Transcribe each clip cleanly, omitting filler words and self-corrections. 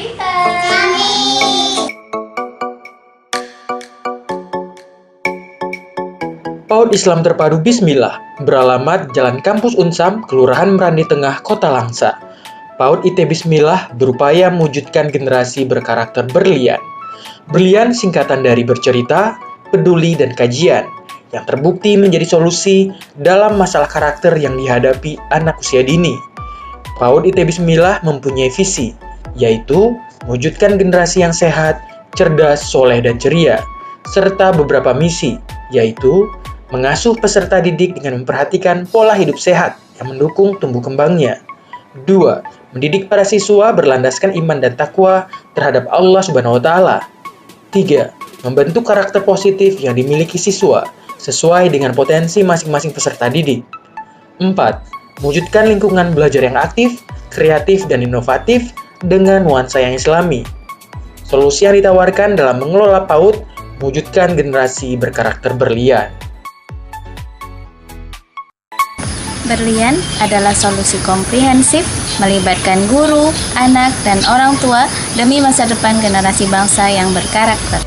cerita. PAUD Islam Terpadu Bismillah beralamat Jalan Kampus Unsam, Kelurahan Meranti Tengah, Kota Langsa. PAUD IT Bismillah berupaya mewujudkan generasi berkarakter berlian. Berlian singkatan dari bercerita, peduli, dan kajian, yang terbukti menjadi solusi dalam masalah karakter yang dihadapi anak usia dini. PAUD IT Bismillah mempunyai visi, yaitu mewujudkan generasi yang sehat, cerdas, soleh, dan ceria, serta beberapa misi, yaitu mengasuh peserta didik dengan memperhatikan pola hidup sehat yang mendukung tumbuh kembangnya. 2. Mendidik para siswa berlandaskan iman dan takwa terhadap Allah Subhanahu wa Ta'ala. 3. Membentuk karakter positif yang dimiliki siswa sesuai dengan potensi masing-masing peserta didik. 4. Mewujudkan lingkungan belajar yang aktif, kreatif, dan inovatif dengan nuansa yang islami. Solusi yang ditawarkan dalam mengelola PAUD mewujudkan generasi berkarakter berlian. Berlian adalah solusi komprehensif melibatkan guru, anak, dan orang tua demi masa depan generasi bangsa yang berkarakter.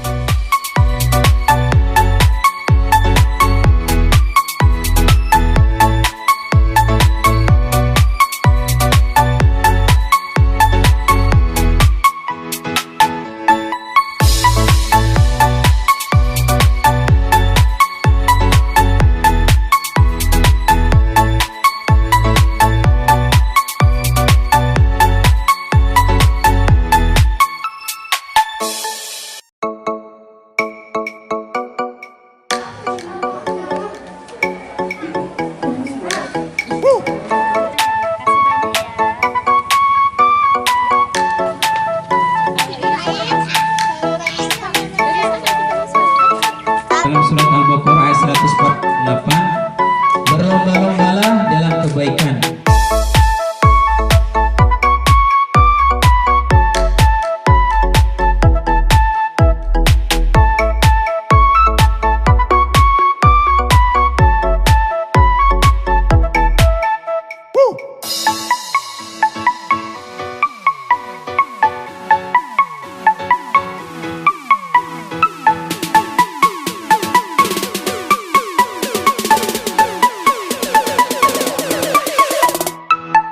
Dalam surat Al-Baqarah ayat 148, berlomba-lombalah dalam kebaikan